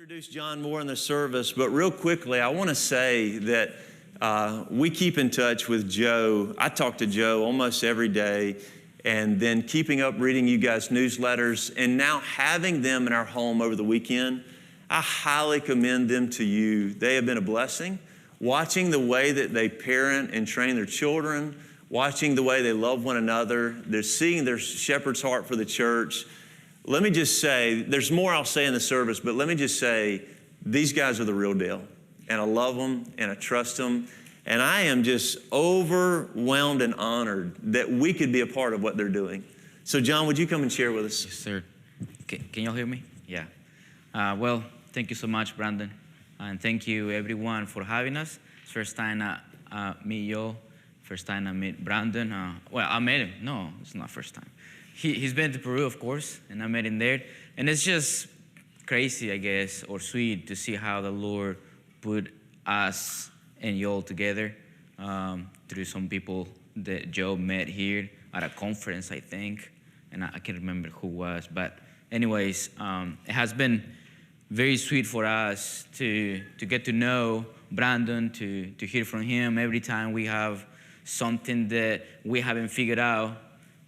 Introduce John more in the service, but real quickly, I want to say that we keep in touch with Joe. I talk to Joe almost every day, and then keeping up reading you guys' newsletters, and now having them in our home over the weekend, I highly commend them to you. They have been a blessing. Watching the way that they parent and train their children, watching the way they love one another, they're seeing their shepherd's heart for the church. Let me just say, there's more I'll say in the service, but let me just say, these guys are the real deal. And I love them, and I trust them. And I am just overwhelmed and honored that we could be a part of what they're doing. So, John, would you come and share with us? Yes, sir. Can y'all hear me? Yeah. Well, thank you so much, Brandon. And thank you, everyone, for having us. First time I meet y'all. First time I meet Brandon. Well, I met him. No, it's not first time. He's been to Peru, of course, and I met him there. And it's just crazy, I guess, or sweet to see how the Lord put us and y'all together through some people that Joe met here at a conference, I think. And I can't remember who was. But anyways, it has been very sweet for us to get to know Brandon, to hear from him every time we have something that we haven't figured out.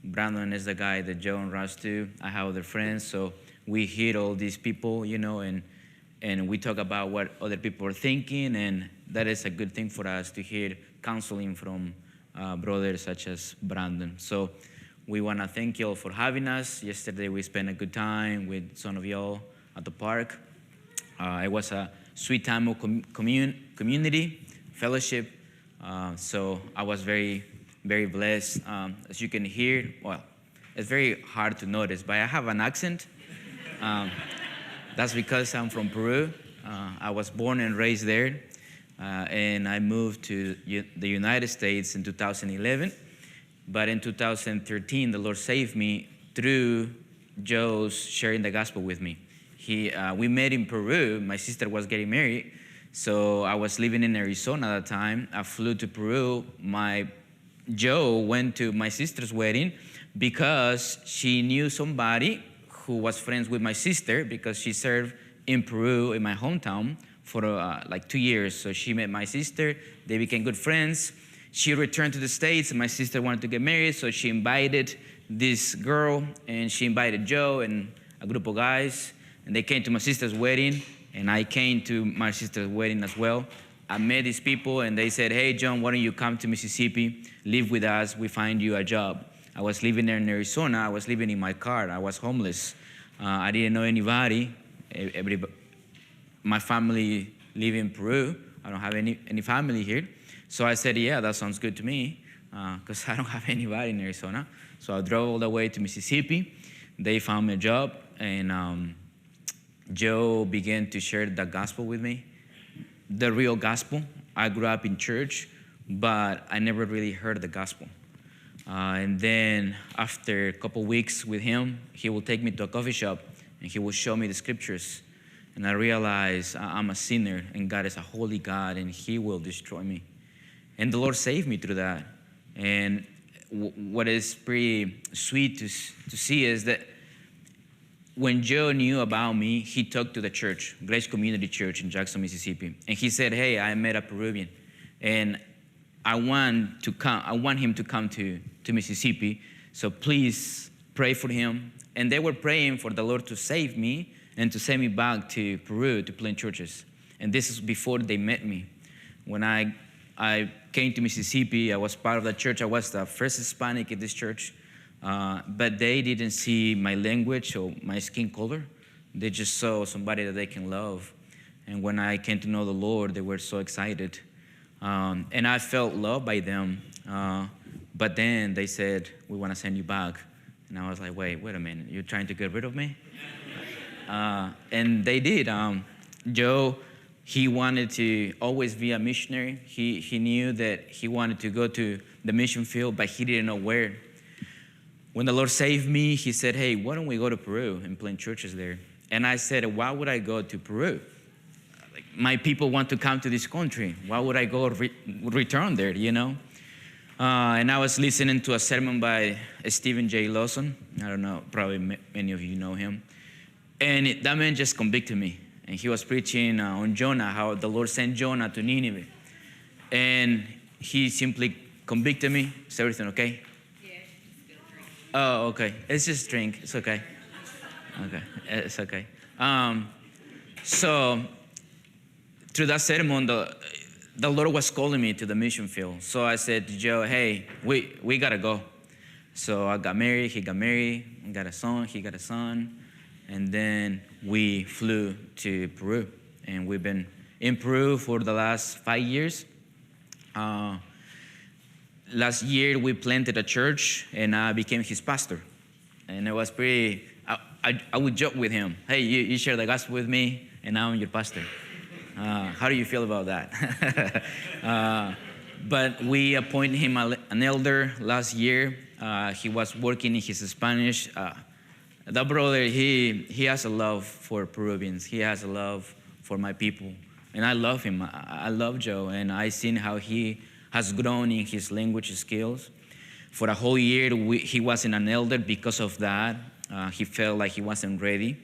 Brandon is the guy that Joe runs to. I have other friends, so we hear all these people, you know, and we talk about what other people are thinking, and that is a good thing for us to hear counseling from brothers such as Brandon. So we want to thank y'all for having us. Yesterday we spent a good time with some of y'all at the park. It was a sweet time of community, fellowship. So I was very blessed. As you can hear, well, it's very hard to notice, but I have an accent. That's because I'm from Peru. I was born and raised there, and I moved to the United States in 2011. But in 2013, the Lord saved me through Joe's sharing the gospel with me. We met in Peru. My sister was getting married, so I was living in Arizona at the time. I flew to Peru. Joe went to my sister's wedding because she knew somebody who was friends with my sister because she served in Peru in my hometown for like 2 years. So she met my sister. They became good friends. She returned to the States, and my sister wanted to get married, so she invited this girl, and she invited Joe and a group of guys, and they came to my sister's wedding, and I came to my sister's wedding as well. I met these people, and they said, "Hey, John, why don't you come to Mississippi, live with us, we find you a job." I was living there in Arizona. I was living in my car. I was homeless. I didn't know anybody. My family live in Peru. I don't have any family here. So I said, yeah, that sounds good to me, because I don't have anybody in Arizona. So I drove all the way to Mississippi. They found me a job, and Joe began to share the gospel with me. The real gospel. I grew up in church, but I never really heard the gospel. And then after a couple weeks with him, he will take me to a coffee shop, and he will show me the scriptures. And I realized I'm a sinner, and God is a holy God, and he will destroy me. And the Lord saved me through that. And what is pretty sweet to see is that when Joe knew about me, he talked to the church, Grace Community Church in Jackson, Mississippi. And he said, "Hey, I met a Peruvian, and I want him to come to Mississippi, so please pray for him." And they were praying for the Lord to save me and to send me back to Peru to plant churches. And this is before they met me. When I came to Mississippi, I was part of the church. I was the first Hispanic in this church. But they didn't see my language or my skin color. They just saw somebody that they can love. And when I came to know the Lord, they were so excited. And I felt loved by them. But then they said, "We want to send you back." And I was like, wait a minute. You're trying to get rid of me? And they did. Joe, he wanted to always be a missionary. He knew that he wanted to go to the mission field, but he didn't know where. When the Lord saved me, he said, "Hey, why don't we go to Peru and plant churches there?" And I said, "Why would I go to Peru? Like, my people want to come to this country. Why would I go return there, you know?" And I was listening to a sermon by Stephen J. Lawson. I don't know, probably many of you know him. And that man just convicted me. and he was preaching on Jonah, how the Lord sent Jonah to Nineveh. And he simply convicted me. Is everything okay? Yeah, just get a drink. Oh, okay. It's just drink. It's okay. Okay, it's okay. So through that sermon, the Lord was calling me to the mission field. So I said to Joe, hey, we gotta go. So I got married, he got married, I got a son, he got a son. And then we flew to Peru. And we've been in Peru for the last 5 years. Last year we planted a church and I became his pastor. And it was pretty, I would joke with him, hey, you share the gospel with me and now I'm your pastor. How do you feel about that? But we appointed him an elder last year. He was working in his Spanish. That brother, he has a love for Peruvians. He has a love for my people. And I love him. I love Joe. And I've seen how he has grown in his language skills. For a whole year, he wasn't an elder because of that. He felt like he wasn't ready.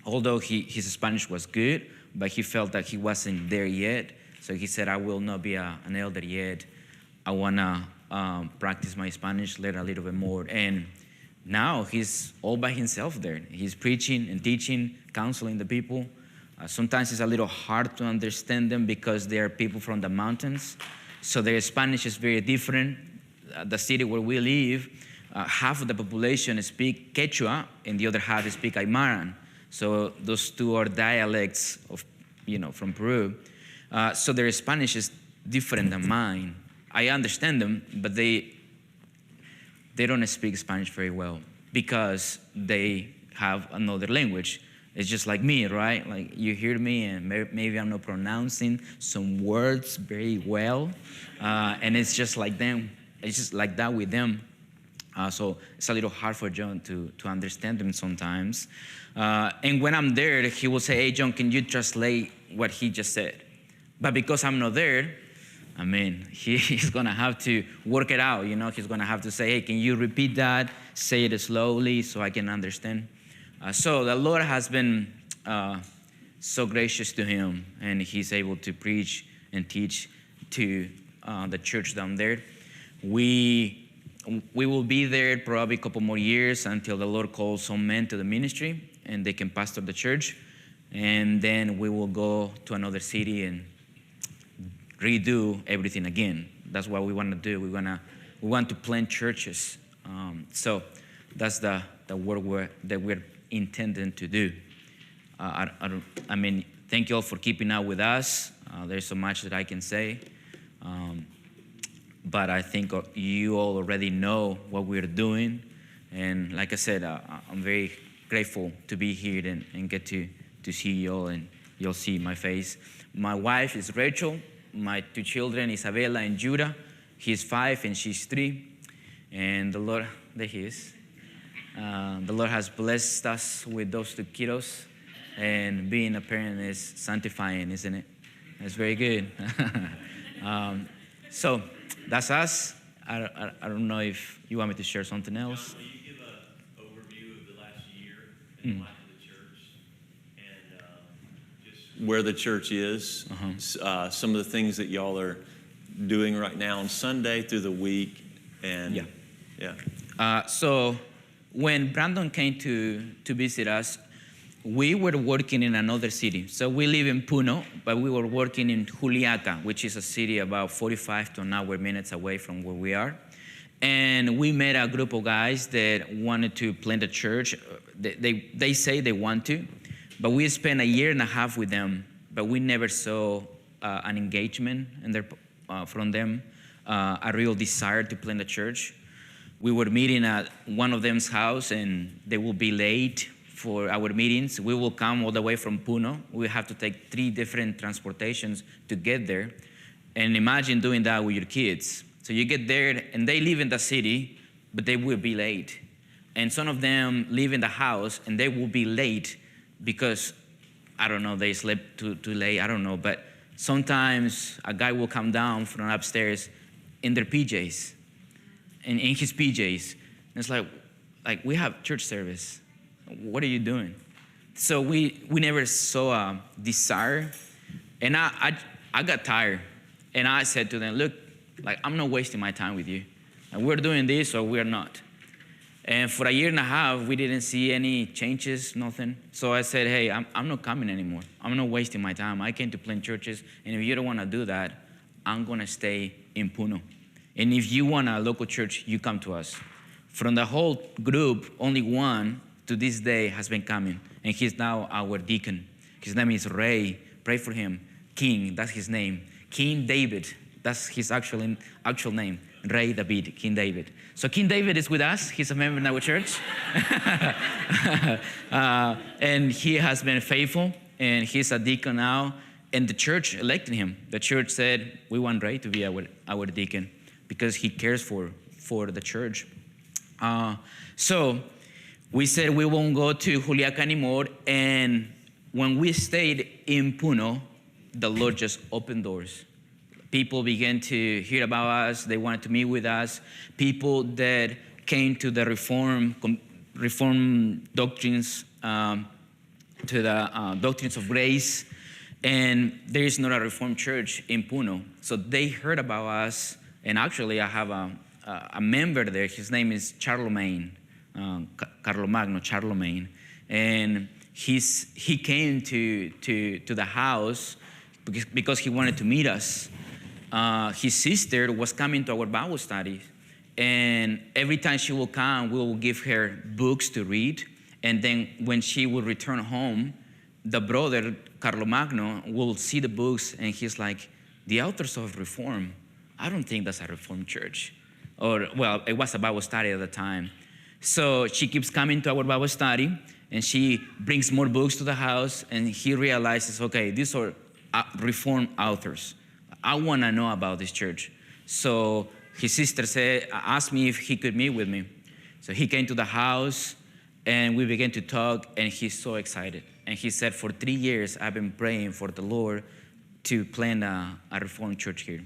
Although his Spanish was good, but he felt that he wasn't there yet. So he said, I will not be an elder yet. I want to practice my Spanish, learn a little bit more. And now he's all by himself there. He's preaching and teaching, counseling the people. Sometimes it's a little hard to understand them because they are people from the mountains. So their Spanish is very different. The city where we live, half of the population speak Quechua and the other half speak Aymaran. So those two are dialects of, from Peru. So their Spanish is different than mine. I understand them, but they don't speak Spanish very well because they have another language. It's just like me, right? Like you hear me and maybe I'm not pronouncing some words very well. And it's just like them. It's just like that with them. So it's a little hard for John to understand them sometimes. And when I'm there, he will say, hey, John, can you translate what he just said? But because I'm not there, he's going to have to work it out. He's going to have to say, hey, can you repeat that? Say it slowly so I can understand. So the Lord has been so gracious to him, and he's able to preach and teach to the church down there. We will be there probably a couple more years until the Lord calls some men to the ministry and they can pastor the church. And then we will go to another city and redo everything again. That's what we want to do. We want to plant churches. So that's the work that we're intending to do. Thank you all for keeping up with us. There's so much that I can say. But I think you all already know what we're doing. And like I said, I'm very grateful to be here and get to see you all, and you'll see my face. My wife is Rachel. My two children, Isabella and Judah. He's 5 and she's 3. And the Lord, there he is. The Lord has blessed us with those 2 kiddos. And being a parent is sanctifying, isn't it? It's very good. So that's us. I don't know if you want me to share something else. Jhon, will you give an overview of the last year in the life of the church and just where the church is, some of the things that y'all are doing right now on Sunday through the week, and So when Brandon came to visit us, we were working in another city. So we live in Puno, but we were working in Juliaca, which is a city about 45 to an hour minutes away from where we are. And we met a group of guys that wanted to plant a church. They say they want to, but we spent a year and a half with them, but we never saw an engagement from them, a real desire to plant a church. We were meeting at one of them's house, and they will be late for our meetings. We will come all the way from Puno. We have to take 3 different transportations to get there. And imagine doing that with your kids. So you get there, and they live in the city, but they will be late. And some of them live in the house, and they will be late because, I don't know, they slept too late, I don't know. But sometimes a guy will come down from upstairs in their PJs, in his PJs. And it's like we have church service. What are you doing? So we never saw a desire. And I got tired. And I said to them, look, like, I'm not wasting my time with you. And we're doing this or we're not. And for a year and a half, we didn't see any changes, nothing. So I said, hey, I'm not coming anymore. I'm not wasting my time. I came to plant churches, and if you don't want to do that, I'm going to stay in Puno. And if you want a local church, you come to us. From the whole group, only one to this day has been coming, and he's now our deacon. His name is Ray. Pray for him. King, that's his name. King David, that's his actual name. Ray David, King David. So King David is with us. He's a member in our church. And he has been faithful, and he's a deacon now. And the church elected him. The church said, we want Ray to be our deacon because he cares for the church. So we said we won't go to Juliaca anymore. And when we stayed in Puno, the Lord just opened doors. People began to hear about us. They wanted to meet with us. People that came to the Reform doctrines, to the doctrines of grace. And there is not a Reformed church in Puno. So they heard about us. And actually, I have a member there. His name is Charlemagne, Charlemagne. And he came to the house because he wanted to meet us. His sister was coming to our Bible study, and every time she will come, we will give her books to read. And then when she will return home, the brother, Carlomagno, will see the books, and he's like, the authors of Reform, I don't think that's a Reformed church. Or, well, it was a Bible study at the time. So she keeps coming to our Bible study, and she brings more books to the house, and he realizes, okay, these are Reformed authors. I want to know about this church. So his sister asked me if he could meet with me. So he came to the house, and we began to talk, and he's so excited. And he said, for 3 years, I've been praying for the Lord to plant a Reformed church here.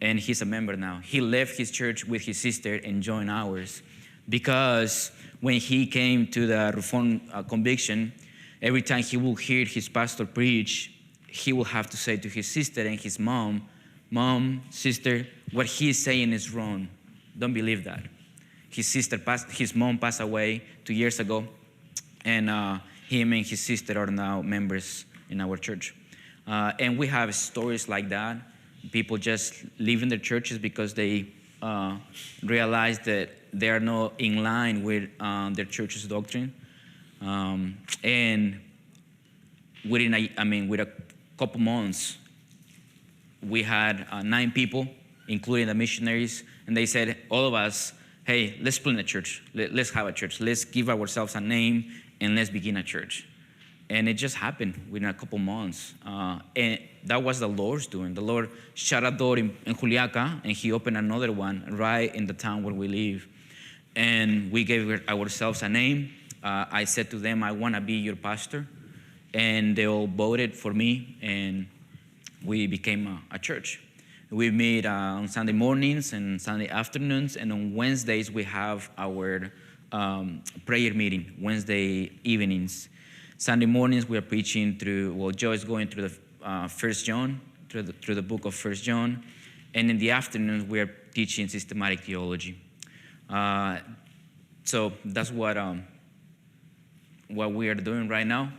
And he's a member now. He left his church with his sister and joined ours because when he came to the Reformed conviction, every time he will hear his pastor preach, he will have to say to his sister and his mom, sister, what he is saying is wrong. Don't believe that. His mom passed away 2 years ago, and him and his sister are now members in our church. And we have stories like that. People just leaving their churches because they realize that they are not in line with their church's doctrine. And with a couple months, we had 9 people, including the missionaries, and they said, all of us, hey, let's plant a church. Let's have a church. Let's give ourselves a name, and let's begin a church. And it just happened within a couple months. And that was the Lord's doing. The Lord shut a door in Juliaca, and he opened another one right in the town where we live. And we gave ourselves a name. I said to them, I want to be your pastor. And they all voted for me, and we became a church. We meet on Sunday mornings and Sunday afternoons, and on Wednesdays we have our prayer meeting, Wednesday evenings. Sunday mornings we are preaching Joe is going through the First John, through the book of First John, and in the afternoons we are teaching systematic theology. So that's what we are doing right now.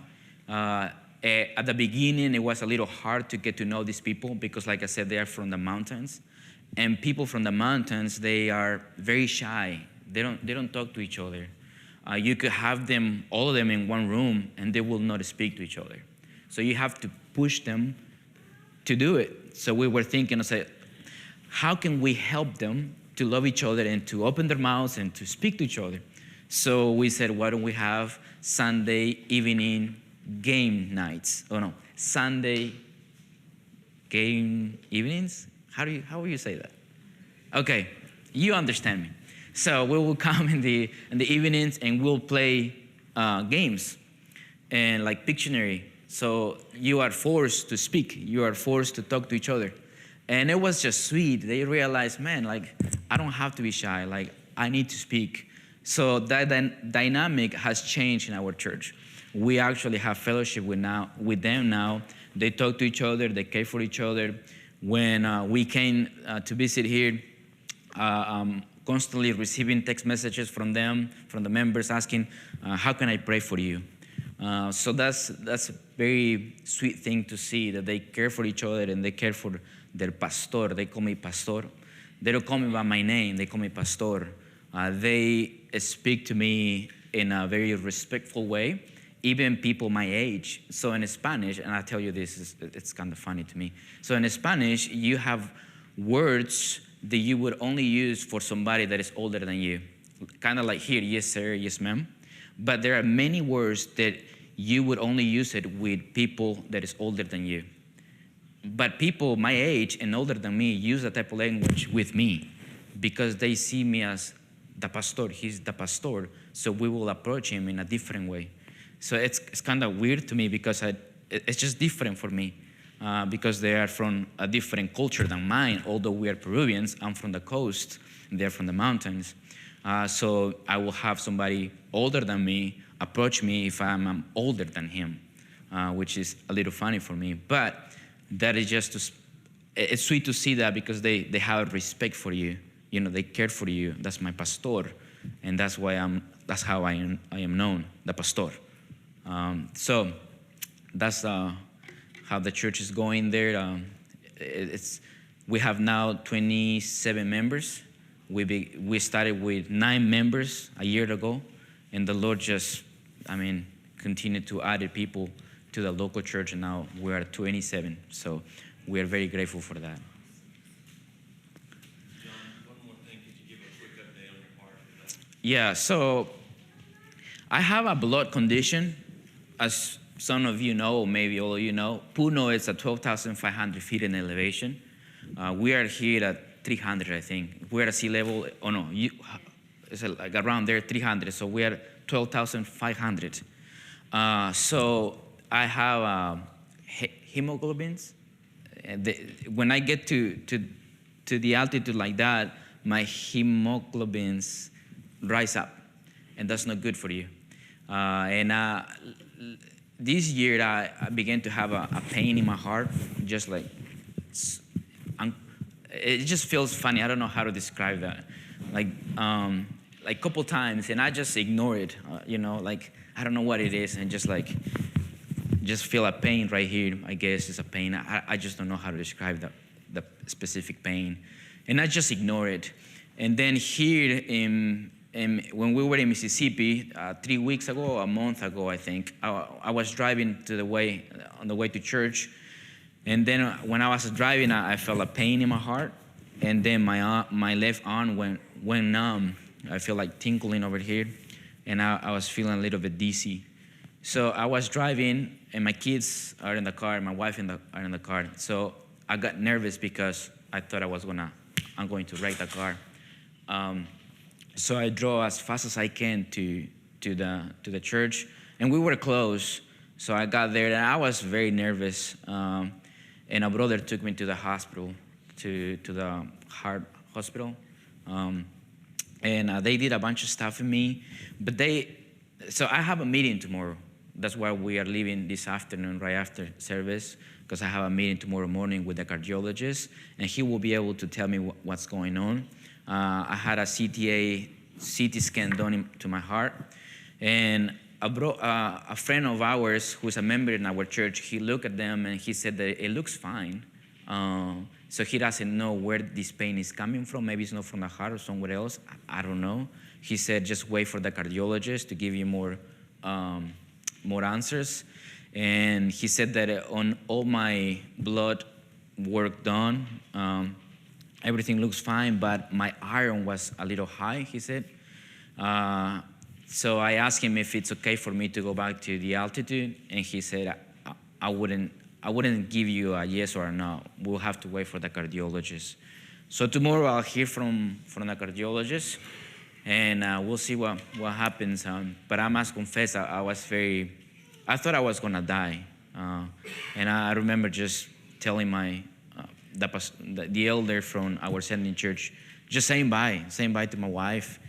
At the beginning, it was a little hard to get to know these people because, like I said, they are from the mountains, and people from the mountains, they are very shy. They don't talk to each other. You could have all of them in one room, and they will not speak to each other. So you have to push them to do it. So we were thinking, how can we help them to love each other and to open their mouths and to speak to each other? So we said, why don't we have Sunday evening game nights? Sunday game evenings? How will you say that? Okay, you understand me. So we will come in the evenings and we'll play games and like Missionary. So you are forced to speak. You are forced to talk to each other. And it was just sweet. They realized, man, like I don't have to be shy. Like I need to speak. So that dynamic has changed in our church. We actually have fellowship with them now. They talk to each other, they care for each other. When we came to visit here, constantly receiving text messages from them, from the members asking, how can I pray for you? So that's a very sweet thing to see, that they care for each other and they care for their pastor. They call me pastor. They don't call me by my name, they call me pastor. They speak to me in a very respectful way, even people my age. So in Spanish, and I tell you this, it's kind of funny to me. So in Spanish, you have words that you would only use for somebody that is older than you. Kind of like here, yes sir, yes ma'am. But there are many words that you would only use it with people that is older than you. But people my age and older than me use that type of language with me because they see me as the pastor. He's the pastor, so we will approach him in a different way. So it's kind of weird to me because it's just different for me because they are from a different culture than mine. Although we are Peruvians, I'm from the coast, and they're from the mountains. So I will have somebody older than me approach me if I'm older than him, which is a little funny for me. But that is it's sweet to see that because they have respect for you. You know, they care for you. That's my pastor, and that's how I am known, the pastor. So that's how the church is going there. We have now 27 members. We started with 9 members a year ago, and the Lord continued to add people to the local church, and now we are 27. So we are very grateful for that. Jhon, one more thing. Could you give a quick update on your heart? Yeah, so I have a blood condition. As some of you know, or maybe all of you know, Puno is at 12,500 feet in elevation. We are here at 300, I think. We're at sea level. Oh no, it's like around there, 300. So we are 12,500. So I have hemoglobins. When I get to the altitude like that, my hemoglobins rise up, and that's not good for you. This year I began to have a pain in my heart, just like it just feels funny. I don't know how to describe that. Like a couple times, and I just ignore it. Like I don't know what it is, and just feel a pain right here. I guess it's a pain. I just don't know how to describe the specific pain, and I just ignore it. And then here when we were in Mississippi 3 weeks ago, a month ago, I think, I was driving on the way to church, and then when I was driving, I felt a pain in my heart, and then my left arm went numb. I feel like tingling over here, and I was feeling a little bit dizzy. So I was driving, and my kids are in the car, my wife are in the car. So I got nervous because I thought I'm going to wreck the car. So I drove as fast as I can to the church, and we were close. So I got there, and I was very nervous. And a brother took me to the hospital, to the heart hospital, and they did a bunch of stuff in me. So I have a meeting tomorrow. That's why we are leaving this afternoon, right after service, because I have a meeting tomorrow morning with the cardiologist, and he will be able to tell me what's going on. I had a CT scan done to my heart, and a friend of ours who's a member in our church, he looked at them and he said that it looks fine. So he doesn't know where this pain is coming from. Maybe it's not from the heart or somewhere else. I don't know. He said just wait for the cardiologist to give you more answers. And he said that on all my blood work done, everything looks fine, but my iron was a little high, he said. So I asked him if it's okay for me to go back to the altitude, and he said, I wouldn't give you a yes or a no. We'll have to wait for the cardiologist. So tomorrow I'll hear from the cardiologist, and we'll see what happens. But I must confess, I thought I was gonna die. And I remember just telling the elder from our sending church, just saying bye to my wife.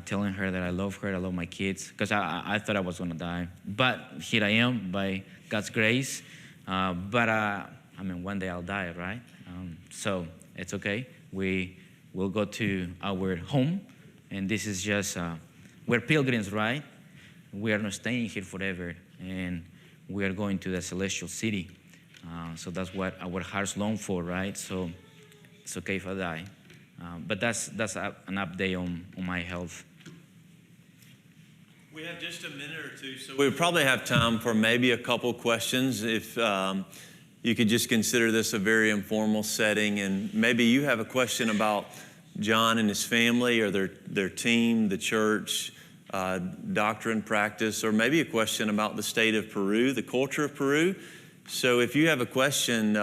telling her that I love her, I love my kids, because I thought I was gonna die. But here I am by God's grace. One day I'll die, right? So it's okay. We will go to our home, and this is just, we're pilgrims, right? We are not staying here forever, and we are going to the celestial city. So that's what our hearts long for, right? So it's okay if I die. But that's an update on my health. We have just a minute or two, so we probably have time for maybe a couple questions. If you could just consider this a very informal setting, and maybe you have a question about Jhon and his family or their team, the church, doctrine, practice, or maybe a question about the state of Peru, the culture of Peru. So if you have a question,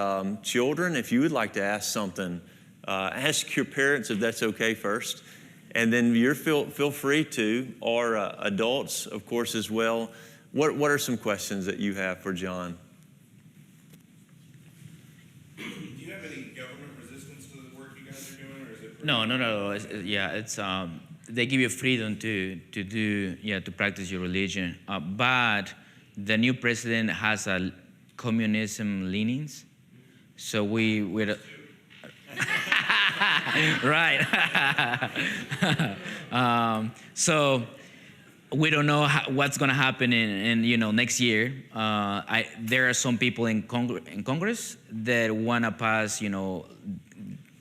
children, if you would like to ask something, ask your parents if that's okay first. And then feel free to, or adults, of course, as well. What are some questions that you have for Jhon? Do you have any government resistance to the work you guys are doing, or is it? No. It's they give you freedom to practice your religion. But the new president has a communism leanings, so we're right. So we don't know what's going to happen in next year. There are some people in Congress that want to pass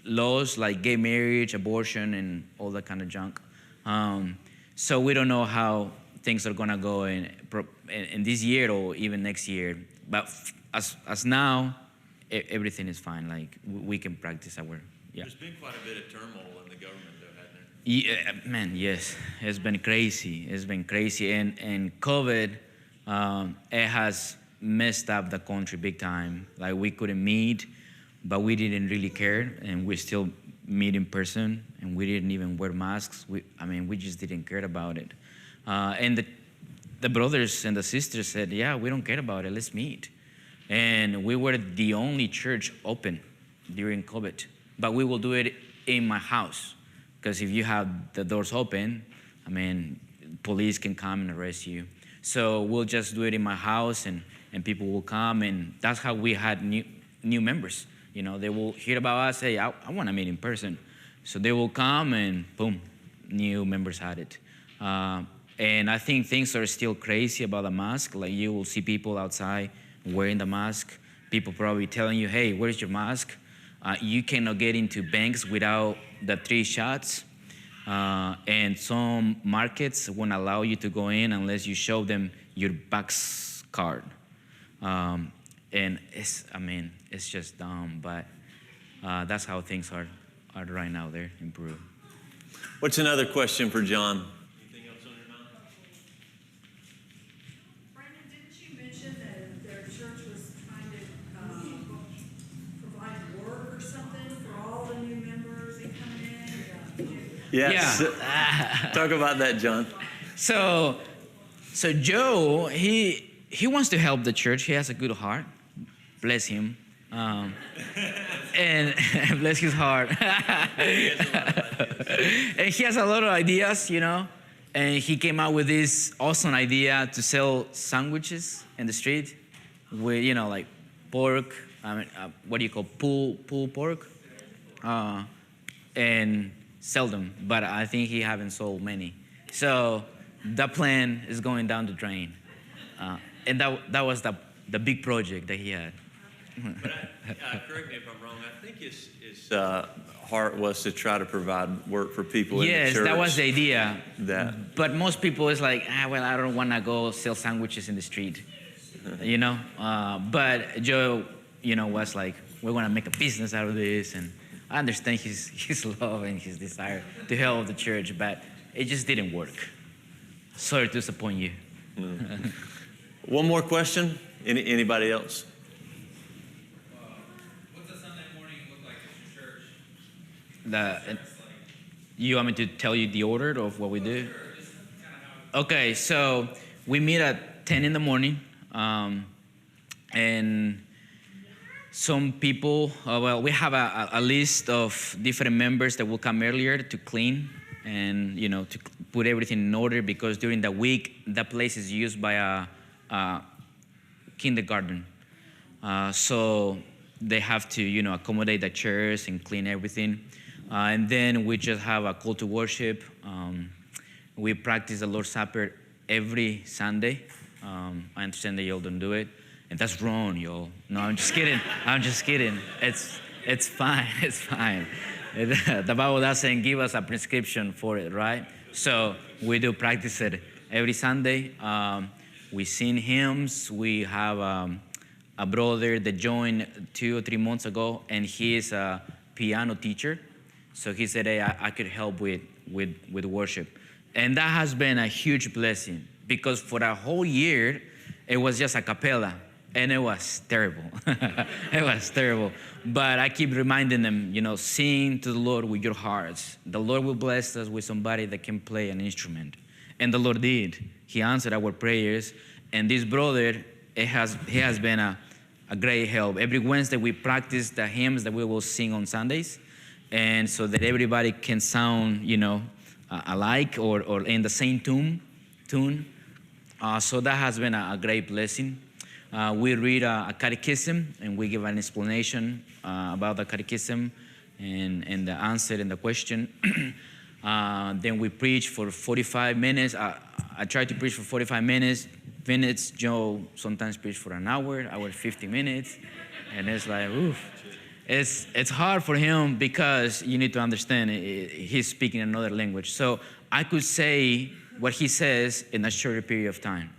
laws like gay marriage, abortion, and all that kind of junk. So we don't know how things are going to go in this year or even next year. But as now, everything is fine. Like we can practice our. Yeah. There's been quite a bit of turmoil in the government, though, hasn't there? Yeah, man, yes. It's been crazy. And COVID, it has messed up the country big time. Like we couldn't meet, but we didn't really care, and we still meet in person, and we didn't even wear masks. We just didn't care about it. And the brothers and the sisters said, yeah, we don't care about it, let's meet. And we were the only church open during COVID. But we will do it in my house, because if you have the doors open, police can come and arrest you. So we'll just do it in my house, and people will come, and that's how we had new members. They will hear about us, say, I want to meet in person. So they will come, and boom, new members had it. And I think things are still crazy about the mask. Like you will see people outside wearing the mask. People probably telling you, hey, where's your mask? You cannot get into banks without the 3 shots. And some markets won't allow you to go in unless you show them your Vax card. And it's just dumb, but that's how things are right now there in Peru. What's another question for Jhon? Anything else on your mind? Brandon, didn't you mention that their church was trying to provide work or something for all the new members and coming in? Yes. Yeah. Talk about that, Jhon. So Joe, he wants to help the church. He has a good heart. Bless him. And bless his heart. And he has a lot of ideas, And he came out with this awesome idea to sell sandwiches in the street with, like pork. What do you call pulled pork? And sell them. But I think he haven't sold many. So that plan is going down the drain. And that was the big project that he had. But correct me if I'm wrong, I think his heart was to try to provide work for people in the church. Yes, that was the idea. That. But most people is like, I don't want to go sell sandwiches in the street, But Joe, was like, we're going to make a business out of this. And I understand his love and his desire to help the church, but it just didn't work. Sorry to disappoint you. One more question? Anybody else? What's a Sunday morning look like at your church? You want me to tell you the order of what we do? Okay, so we meet at 10 in the morning, and some people, we have a list of different members that will come earlier to clean and, to put everything in order, because during the week, that place is used by a kindergarten. So they have to, accommodate the chairs and clean everything. And then we just have a call to worship. We practice the Lord's Supper every Sunday. I understand that y'all don't do it, and that's wrong, y'all. No, I'm just kidding. I'm just kidding. It's fine. It's fine. The Bible doesn't give us a prescription for it, right? So we do practice it every Sunday. We sing hymns. We have a brother that joined 2 or 3 months ago, and he is a piano teacher. So he said, hey, I could help with worship. And that has been a huge blessing, because for a whole year, it was just a cappella, and it was terrible. It was terrible. But I keep reminding them, sing to the Lord with your hearts. The Lord will bless us with somebody that can play an instrument. And the Lord did. He answered our prayers. And this brother, he has been a great help. Every Wednesday, we practice the hymns that we will sing on Sundays, and so that everybody can sound, alike or in the same tune. So that has been a great blessing. We read a catechism, and we give an explanation about the catechism and the answer and the question. Then we preach for 45 minutes. I try to preach for 45 minutes. Joe sometimes preach for an hour 50 minutes. And it's like, oof. It's hard for him, because you need to understand he's speaking another language. So I could say what he says in a shorter period of time.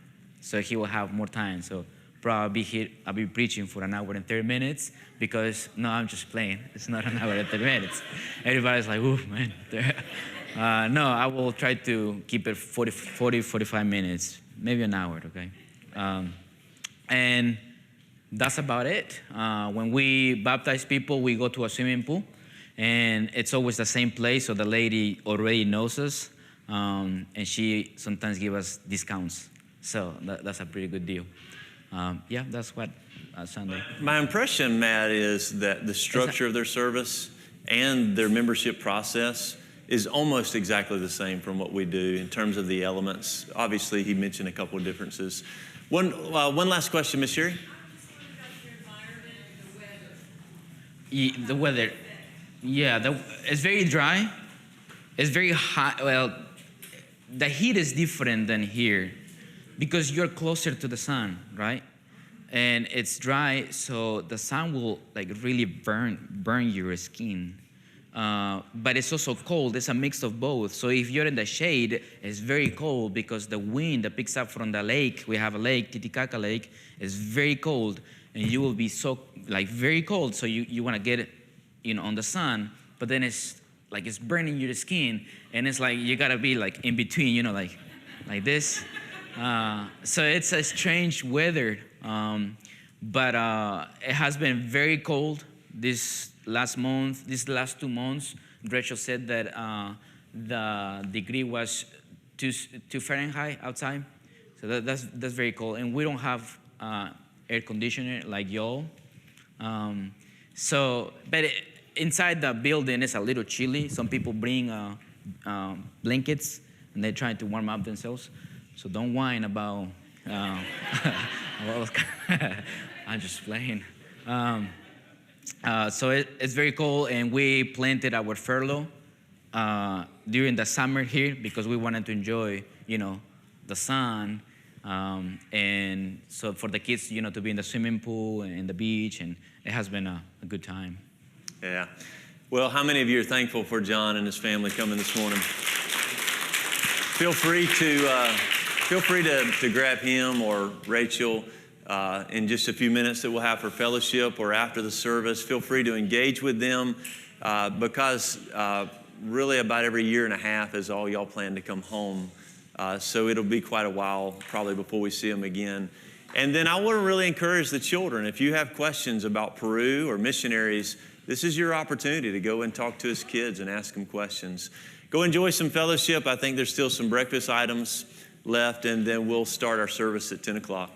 So he will have more time. So probably I'll be preaching for an hour and 30 minutes, because, no, I'm just playing. It's not an hour and 30 minutes. Everybody's like, ooh, man. No, I will try to keep it 45 minutes, maybe an hour, okay? And that's about it. When we baptize people, we go to a swimming pool, and it's always the same place, so the lady already knows us, and she sometimes gives us discounts. So that's a pretty good deal. Yeah, that's what Sunday. My impression, Matt, is that the structure of their service and their membership process is almost exactly the same from what we do in terms of the elements. Obviously, he mentioned a couple of differences. One last question, Ms. Sherry. The weather, yeah, it's very dry. It's very hot. Well, the heat is different than here, because you're closer to the sun, right? And it's dry, so the sun will really burn your skin. But it's also cold. It's a mix of both. So if you're in the shade, it's very cold, because the wind that picks up from the lake, we have a lake, Titicaca Lake, is very cold, and you will be so very cold. So you want to get it, on the sun, but then it's burning your skin, and it's you gotta be in between, like this. So it's a strange weather, but it has been very cold these last 2 months. Rachel said that the degree was 2 Fahrenheit outside, so that's very cold, and we don't have air conditioner like y'all. But inside the building it's a little chilly. Some people bring blankets, and they're trying to warm up themselves. So don't whine about. I'm just playing. So it's very cold, and we planted our furlough during the summer here, because we wanted to enjoy, the sun, and so for the kids, to be in the swimming pool and the beach, and it has been a good time. Yeah. Well, how many of you are thankful for Jhon and his family coming this morning? Feel free to grab him or Rachel in just a few minutes that we'll have for fellowship, or after the service. Feel free to engage with them, because really about every year and a half is all y'all plan to come home. So it'll be quite a while probably before we see them again. And then I want to really encourage the children. If you have questions about Peru or missionaries, this is your opportunity to go and talk to his kids and ask them questions. Go enjoy some fellowship. I think there's still some breakfast items left, and then we'll start our service at 10 o'clock.